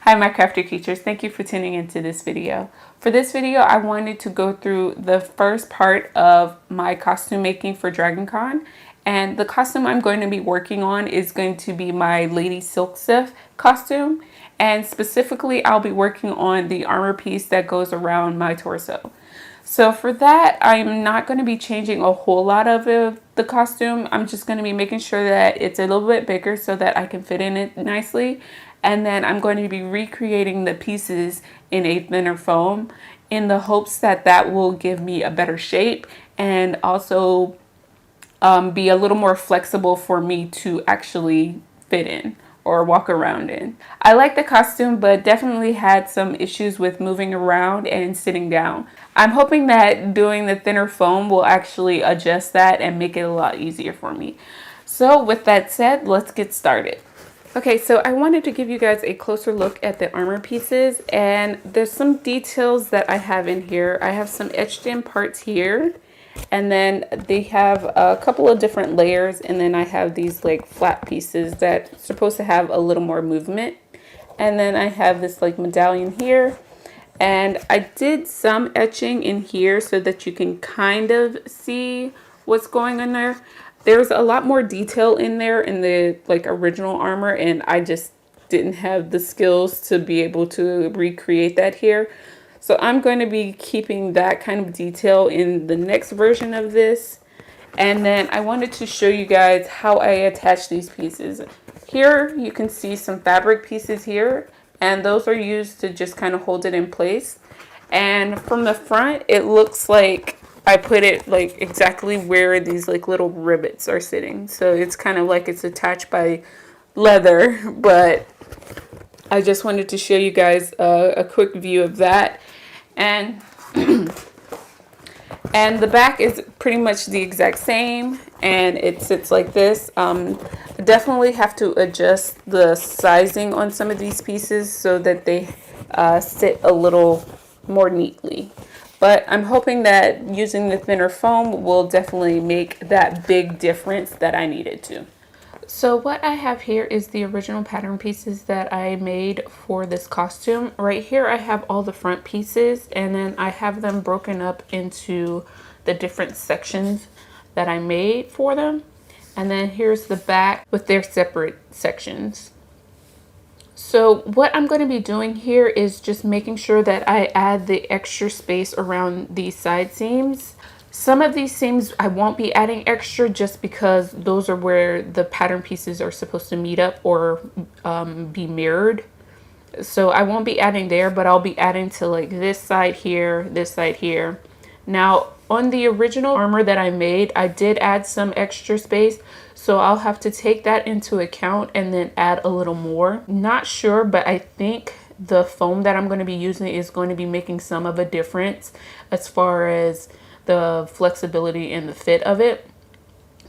Hi my crafty creatures, thank you for tuning into this video. For this video I wanted to go through the first part of my costume making for DragonCon, and the costume I'm going to be working on is going to be my Lady Silk Sif costume, and specifically I'll be working on the armor piece that goes around my torso. So for that, I'm not going to be changing a whole lot of the costume. I'm just going to be making sure that it's a little bit bigger so that I can fit in it nicely. And then I'm going to be recreating the pieces in a thinner foam in the hopes that that will give me a better shape and also be a little more flexible for me to actually fit in or walk around in. I like the costume, but definitely had some issues with moving around and sitting down. I'm hoping that doing the thinner foam will actually adjust that and make it a lot easier for me. So with that said, let's get started. Okay, so I wanted to give you guys a closer look at the armor pieces, and there's some details that I have in here. I have some etched in parts here, and then they have a couple of different layers, and then I have these like flat pieces that's supposed to have a little more movement. And then I have this like medallion here, and I did some etching in here so that you can kind of see what's going on there. There's a lot more detail in there in the like original armor, and I just didn't have the skills to be able to recreate that here. So I'm going to be keeping that kind of detail in the next version of this. And then I wanted to show you guys how I attach these pieces. Here you can see some fabric pieces here, and those are used to just kind of hold it in place. And from the front, it looks like I put it like exactly where these like little rivets are sitting. So it's kind of like it's attached by leather, but I just wanted to show you guys a quick view of that. And and the back is pretty much the exact same, and it sits like this. I definitely have to adjust the sizing on some of these pieces so that they sit a little more neatly. But I'm hoping that using the thinner foam will definitely make that big difference that I needed to. So what I have here is the original pattern pieces that I made for this costume. Right here I have all the front pieces, and then I have them broken up into the different sections that I made for them. And then here's the back with their separate sections. So what I'm going to be doing here is just making sure that I add the extra space around these side seams. Some of these seams I won't be adding extra just because those are where the pattern pieces are supposed to meet up or be mirrored. So I won't be adding there, but I'll be adding to like this side here, this side here. Now on the original armor that I made, I did add some extra space. So I'll have to take that into account and then add a little more. Not sure, but I think the foam that I'm going to be using is going to be making some of a difference as far as the flexibility and the fit of it.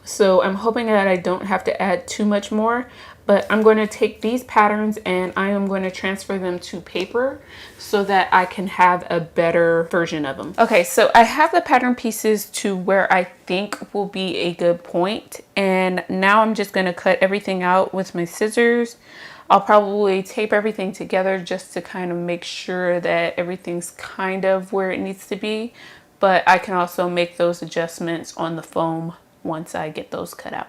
So I'm hoping that I don't have to add too much more, but I'm going to take these patterns and I am going to transfer them to paper so that I can have a better version of them. Okay, so I have the pattern pieces to where I think will be a good point, and now I'm just going to cut everything out with my scissors. I'll probably tape everything together just to kind of make sure that everything's kind of where it needs to be, but I can also make those adjustments on the foam once I get those cut out.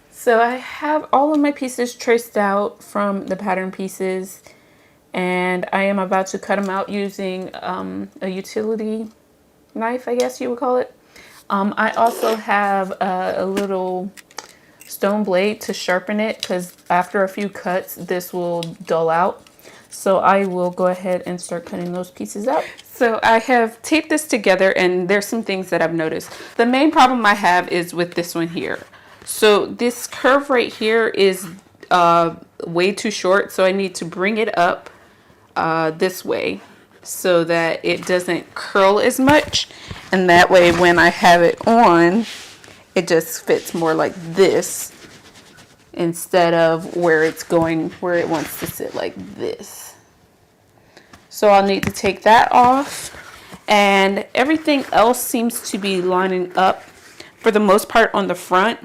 So I have all of my pieces traced out from the pattern pieces, and I am about to cut them out using a utility knife, I guess you would call it. I also have a little stone blade to sharpen it because after a few cuts this will dull out. So I will go ahead and start cutting those pieces out. So I have taped this together, and there's some things that I've noticed. The main problem I have is with this one here. So this curve right here is way too short, so I need to bring it up this way so that it doesn't curl as much, and that way when I have it on, it just fits more like this instead of where it's going, where it wants to sit like this. So I'll need to take that off, and everything else seems to be lining up for the most part on the front.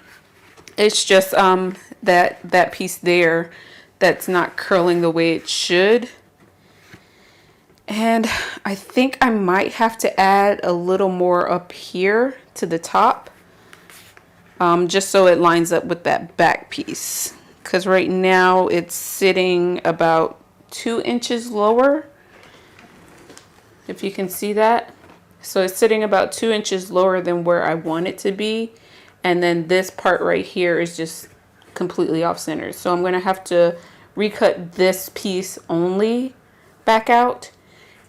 It's just that piece there that's not curling the way it should. And I think I might have to add a little more up here to the top, just so it lines up with that back piece. Because right now it's sitting about 2 inches lower, if you can see that. So it's sitting about 2 inches lower than where I want it to be. And then this part right here is just completely off center. So I'm going to have to recut this piece only back out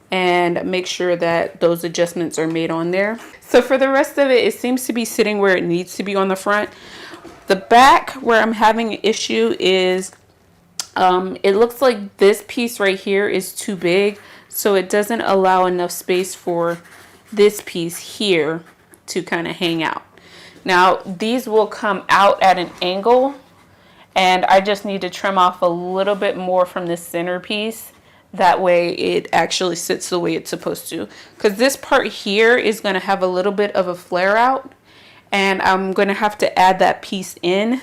and make sure that those adjustments are made on there. So for the rest of it, it seems to be sitting where it needs to be on the front. The back, where I'm having an issue is, it looks like this piece right here is too big, so it doesn't allow enough space for this piece here to kind of hang out. Now, these will come out at an angle, and I just need to trim off a little bit more from this center piece. That way it actually sits the way it's supposed to. Because this part here is going to have a little bit of a flare out. And I'm going to have to add that piece in,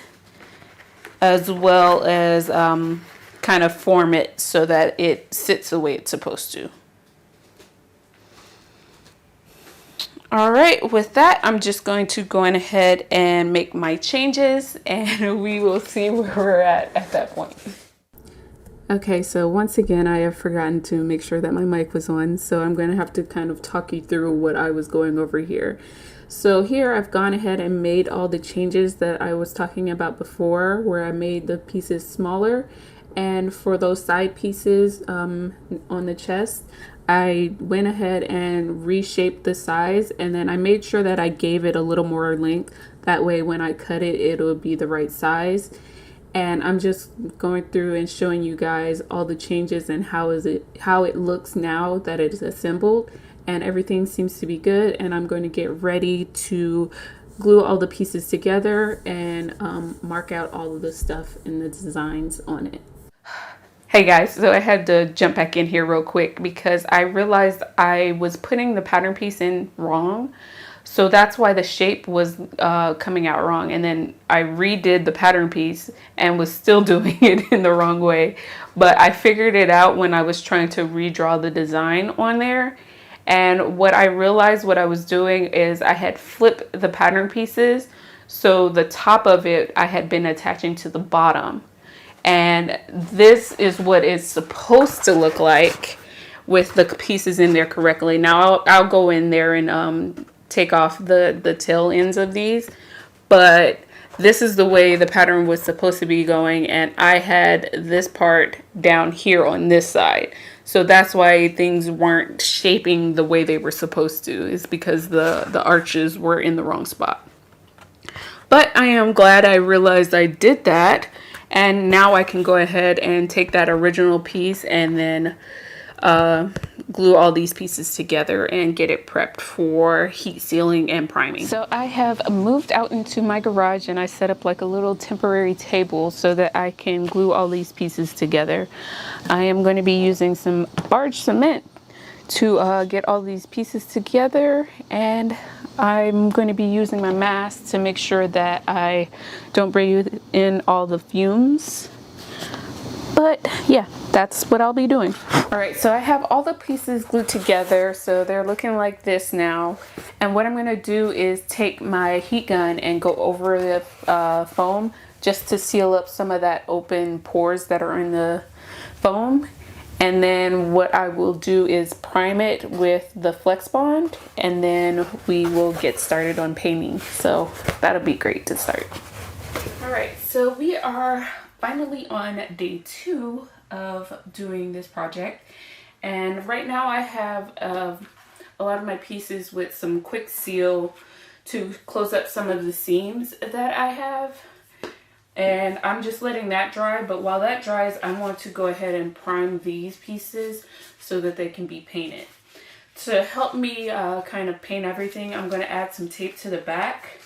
as well as kind of form it so that it sits the way it's supposed to. All right, with that, I'm just going to go ahead and make my changes, and we will see where we're at that point. Okay, so once again, I have forgotten to make sure that my mic was on, so I'm going to have to kind of talk you through what I was going over here. So here I've gone ahead and made all the changes that I was talking about before, where I made the pieces smaller. And for those side pieces on the chest, I went ahead and reshaped the size, and then I made sure that I gave it a little more length. That way when I cut it, it'll be the right size. And I'm just going through and showing you guys all the changes and how it looks now that it is assembled, and everything seems to be good. And I'm going to get ready to glue all the pieces together and mark out all of the stuff and the designs on it. Hey guys, so I had to jump back in here real quick because I realized I was putting the pattern piece in wrong. So that's why the shape was coming out wrong. And then I redid the pattern piece and was still doing it in the wrong way. But I figured it out when I was trying to redraw the design on there. And what I realized what I was doing is I had flipped the pattern pieces. So the top of it I had been attaching to the bottom. And this is what it's supposed to look like with the pieces in there correctly. Now I'll go in there and take off the tail ends of these, but this is the way the pattern was supposed to be going, and I had this part down here on this side. So that's why things weren't shaping the way they were supposed to, is because the arches were in the wrong spot. But I am glad I realized I did that, and now I can go ahead and take that original piece and then glue all these pieces together and get it prepped for heat sealing and priming. So I have moved out into my garage and I set up like a little temporary table so that I can glue all these pieces together. I am going to be using some barge cement to get all these pieces together, and I'm going to be using my mask to make sure that I don't breathe in all the fumes. But yeah, that's what I'll be doing. All right, so I have all the pieces glued together, so they're looking like this now. And what I'm gonna do is take my heat gun and go over the foam just to seal up some of that open pores that are in the foam. And then what I will do is prime it with the Flex Bond, and then we will get started on painting. So that'll be great to start. All right, so we are finally on day 2 of doing this project, and right now I have a lot of my pieces with some quick seal to close up some of the seams that I have, and I'm just letting that dry. But while that dries, I want to go ahead and prime these pieces so that they can be painted. To help me kind of paint everything, I'm going to add some tape to the back,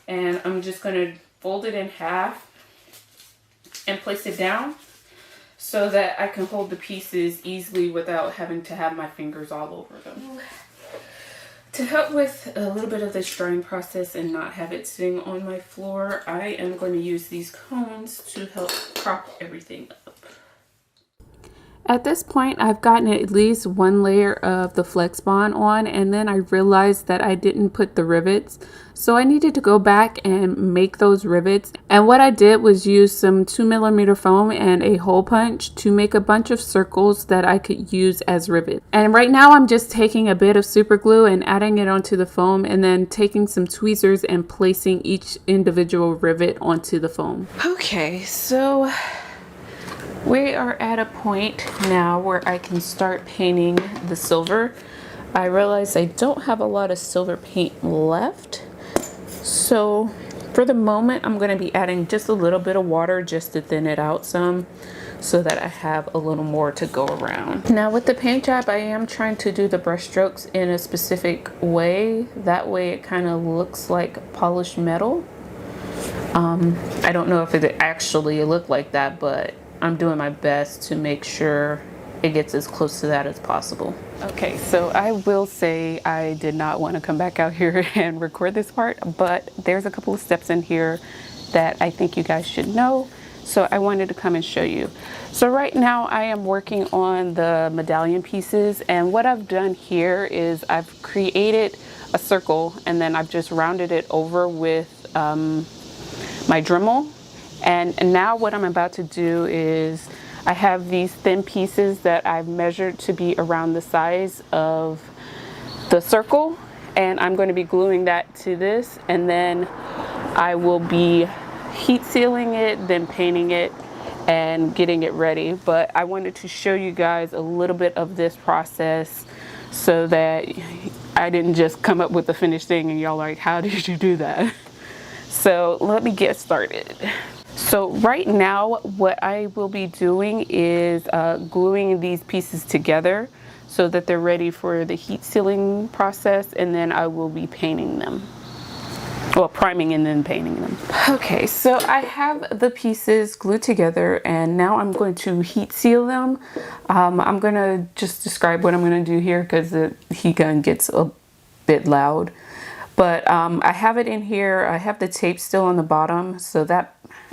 and I'm just going to fold it in half and place it down so that I can hold the pieces easily without having to have my fingers all over them. To help with a little bit of this drying process and not have it sitting on my floor, I am going to use these cones to help prop everything up. At this point, I've gotten at least one layer of the Flex Bond on, and then I realized that I didn't put the rivets. So I needed to go back and make those rivets. And what I did was use some 2mm foam and a hole punch to make a bunch of circles that I could use as rivets. And right now I'm just taking a bit of super glue and adding it onto the foam, and then taking some tweezers and placing each individual rivet onto the foam. Okay, so we are at a point now where I can start painting the silver. I realize I don't have a lot of silver paint left. So for the moment, I'm going to be adding just a little bit of water just to thin it out some, so that I have a little more to go around. Now with the paint job, I am trying to do the brush strokes in a specific way. That way it kind of looks like polished metal. I don't know if it actually looked like that, but I'm doing my best to make sure it gets as close to that as possible. Okay, so I will say I did not want to come back out here and record this part, but there's a couple of steps in here that I think you guys should know. So I wanted to come and show you. So right now I am working on the medallion pieces, and what I've done here is I've created a circle and then I've just rounded it over with my Dremel. And now what I'm about to do is I have these thin pieces that I've measured to be around the size of the circle, and I'm going to be gluing that to this, and then I will be heat sealing it, then painting it and getting it ready. But I wanted to show you guys a little bit of this process so that I didn't just come up with the finished thing and y'all like, how did you do that? So let me get started. So right now what I will be doing is gluing these pieces together so that they're ready for the heat sealing process, and then I will be painting them. Well, priming and then painting them. Okay, so I have the pieces glued together and now I'm going to heat seal them. I'm going to just describe what I'm going to do here because the heat gun gets a bit loud. But I have it in here. I have the tape still on the bottom, so that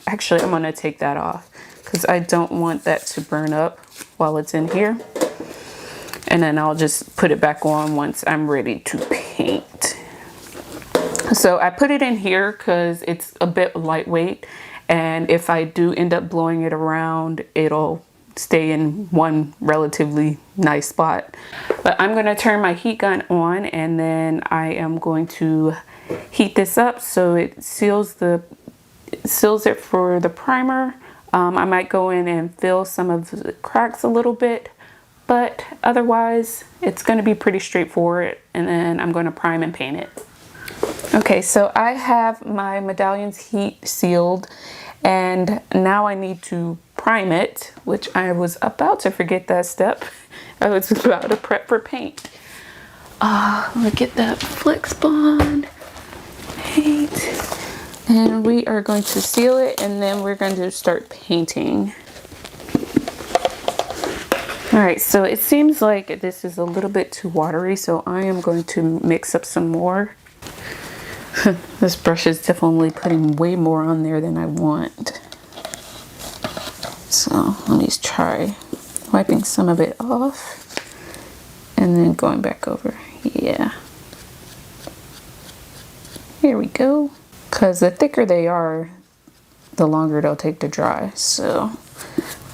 actually I'm going to take that off because I don't want that to burn up while it's in here. And then I'll just put it back on once I'm ready to paint. So I put it in here because it's a bit lightweight, and if I do end up blowing it around, it'll stay in one relatively nice spot. But I'm going to turn my heat gun on, and then I am going to heat this up so it seals it for the primer. I might go in and fill some of the cracks a little bit, but otherwise it's going to be pretty straightforward, and then I'm going to prime and paint it. Okay, so I have my medallions heat sealed, and now I need to prime it, which I was about to forget that step. I was about to prep for paint. Look at that Flex Bond paint. And we are going to seal it, and then we're going to start painting. All right, so it seems like this is a little bit too watery, so I am going to mix up some more. This brush is definitely putting way more on there than I want. So let me try wiping some of it off and then going back over. Yeah. Here we go. Because the thicker they are, the longer they'll take to dry. So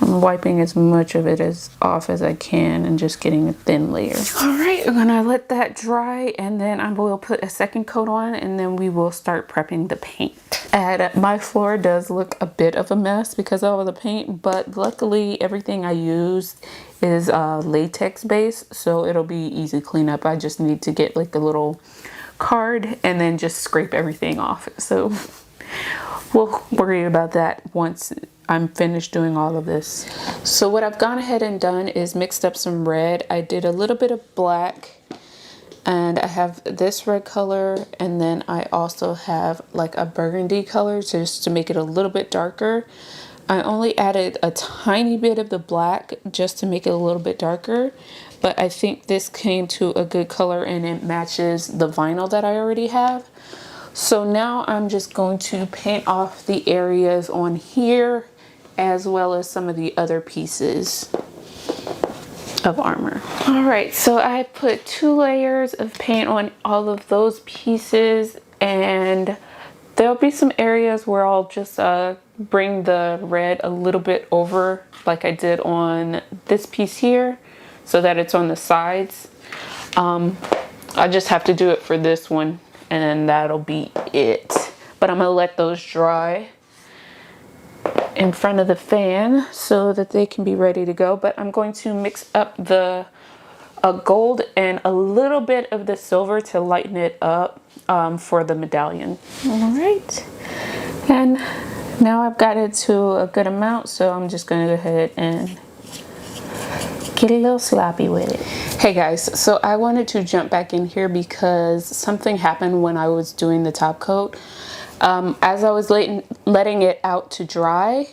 I'm wiping as much of it off as I can and just getting a thin layer. All right, we're gonna let that dry, and then I will put a second coat on, and then we will start prepping the paint. And my floor does look a bit of a mess because of all the paint, but luckily everything I used is latex based, so it'll be easy cleanup. I just need to get like a little card and then just scrape everything off. So we'll worry about that once I'm finished doing all of this. So what I've gone ahead and done is mixed up some red. I did a little bit of black, and I have this red color, and then I also have like a burgundy color just to make it a little bit darker. I only added a tiny bit of the black just to make it a little bit darker, but I think this came to a good color and it matches the vinyl that I already have. So now I'm just going to paint off the areas on here as well as some of the other pieces of armor. All right, so I put 2 layers of paint on all of those pieces, and there'll be some areas where I'll just bring the red a little bit over like I did on this piece here so that it's on the sides. I just have to do it for this one and then that'll be it. But I'm gonna let those dry in front of the fan so that they can be ready to go. But I'm going to mix up the gold and a little bit of the silver to lighten it up for the medallion. All right, and now I've got it to a good amount, so I'm just gonna go ahead and get a little sloppy with it. Hey guys, so I wanted to jump back in here because something happened when I was doing the top coat. As I was letting it out to dry,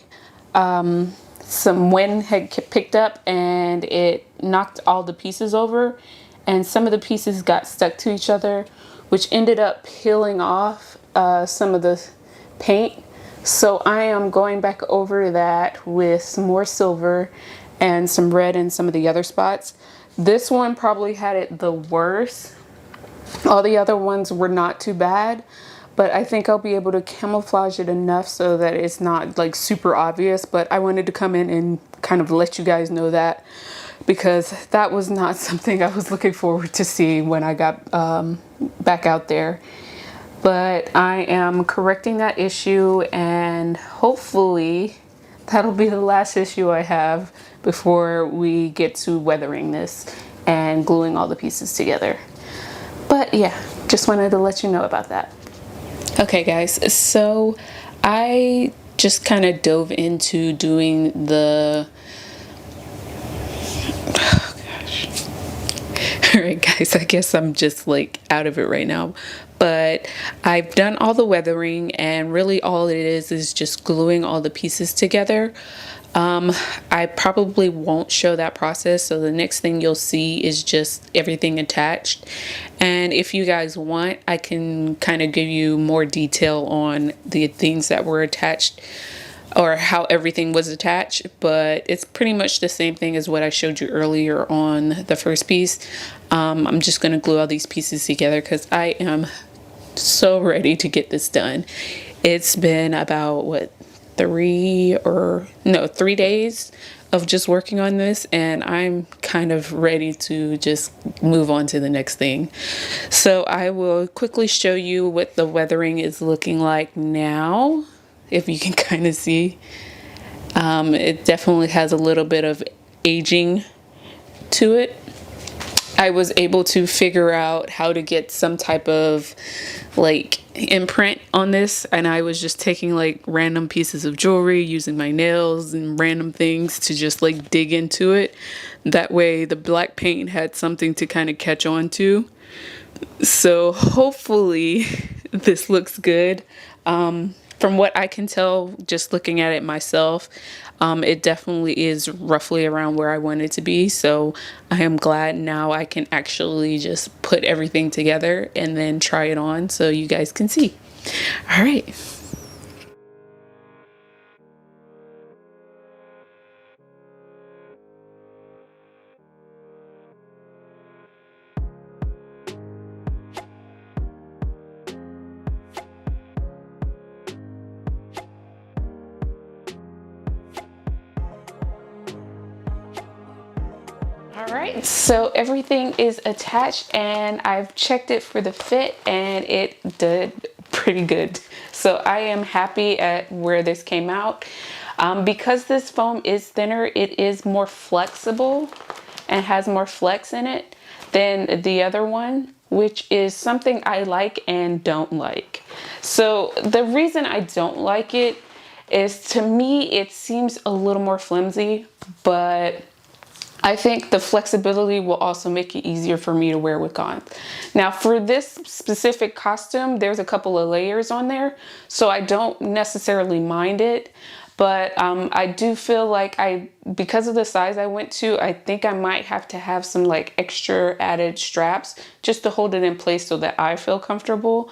some wind had picked up and it knocked all the pieces over, and some of the pieces got stuck to each other, which ended up peeling off some of the paint. So I am going back over that with some more silver and some red in some of the other spots. This one probably had it the worst. All the other ones were not too bad, but I think I'll be able to camouflage it enough so that it's not like super obvious. But I wanted to come in and kind of let you guys know that, because that was not something I was looking forward to see when I got back out there. But I am correcting that issue, and hopefully that'll be the last issue I have before we get to weathering this and gluing all the pieces together. But yeah, just wanted to let you know about that. Okay guys, so I just kind of dove into doing the, oh gosh. All right guys, I guess I'm just like out of it right now. But I've done all the weathering, and really all it is just gluing all the pieces together. I probably won't show that process, so the next thing you'll see is just everything attached. And if you guys want, I can kind of give you more detail on the things that were attached or how everything was attached, but it's pretty much the same thing as what I showed you earlier on the first piece. I'm just going to glue all these pieces together because I am so ready to get this done. It's been about what, 3 days of just working on this, and I'm kind of ready to just move on to the next thing. So I will quickly show you what the weathering is looking like now, if you can kind of see. It definitely has a little bit of aging to it. I was able to figure out how to get some type of like imprint on this, and I was just taking like random pieces of jewelry, using my nails and random things to just like dig into it. That way the black paint had something to kind of catch on to. So hopefully this looks good. From what I can tell, just looking at it myself, it definitely is roughly around where I want it to be. So I am glad now I can actually just put everything together and then try it on so you guys can see. All right. All right, so everything is attached and I've checked it for the fit and it did pretty good. So I am happy at where this came out. Because this foam is thinner, it is more flexible and has more flex in it than the other one, which is something I like and don't like. So the reason I don't like it is, to me, it seems a little more flimsy, but I think the flexibility will also make it easier for me to wear with on. Now for this specific costume, there's a couple of layers on there, so I don't necessarily mind it. But I do feel like because of the size I went to, I think I might have to have some like extra added straps just to hold it in place so that I feel comfortable.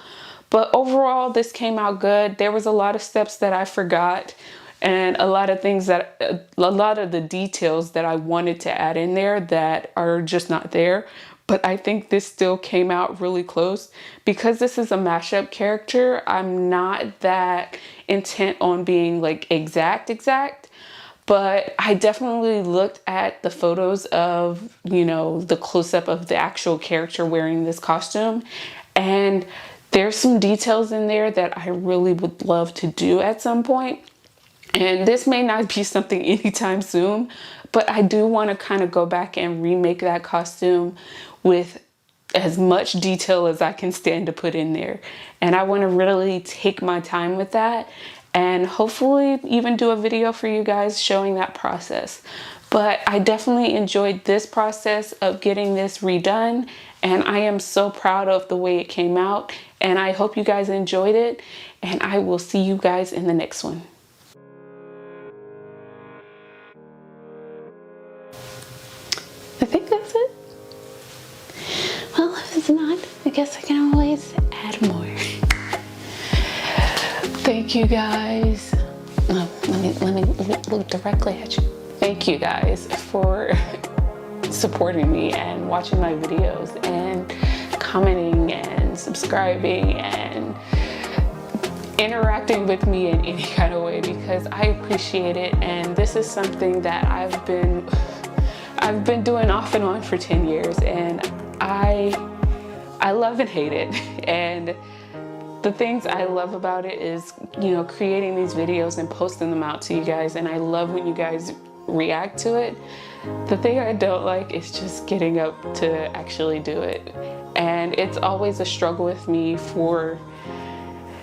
But overall, this came out good. There was a lot of steps that I forgot, and a lot of things that, a lot of the details that I wanted to add in there that are just not there. But I think this still came out really close. Because this is a mashup character, I'm not that intent on being like exact, but I definitely looked at the photos of, you know, the close-up of the actual character wearing this costume, and there's some details in there that I really would love to do at some point. And this may not be something anytime soon, but I do want to kind of go back and remake that costume with as much detail as I can stand to put in there. And I want to really take my time with that and hopefully even do a video for you guys showing that process. But I definitely enjoyed this process of getting this redone, and I am so proud of the way it came out, and I hope you guys enjoyed it, and I will see you guys in the next one. I think that's it. Well, if it's not, I guess I can always add more. Thank you guys. Let me look directly at you. Thank you guys for supporting me and watching my videos and commenting and subscribing and interacting with me in any kind of way, because I appreciate it. And this is something that I've been doing off and on for 10 years, and I love and hate it. And the things I love about it is, you know, creating these videos and posting them out to you guys, and I love when you guys react to it. The thing I don't like is just getting up to actually do it. And it's always a struggle with me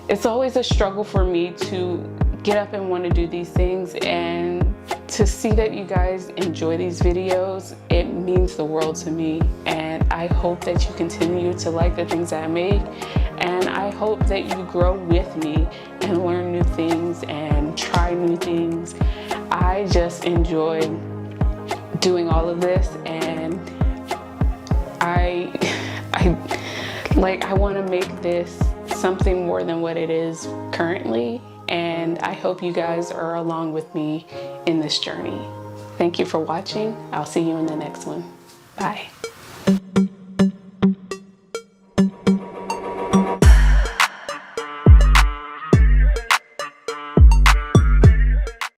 it's always a struggle for me to get up and want to do these things, and to see that you guys enjoy these videos, it means the world to me. And I hope that you continue to like the things I make, and I hope that you grow with me and learn new things and try new things. I just enjoy doing all of this, and I want to make this something more than what it is currently, and I hope you guys are along with me in this journey. Thank you for watching. I'll see you in the next one. Bye.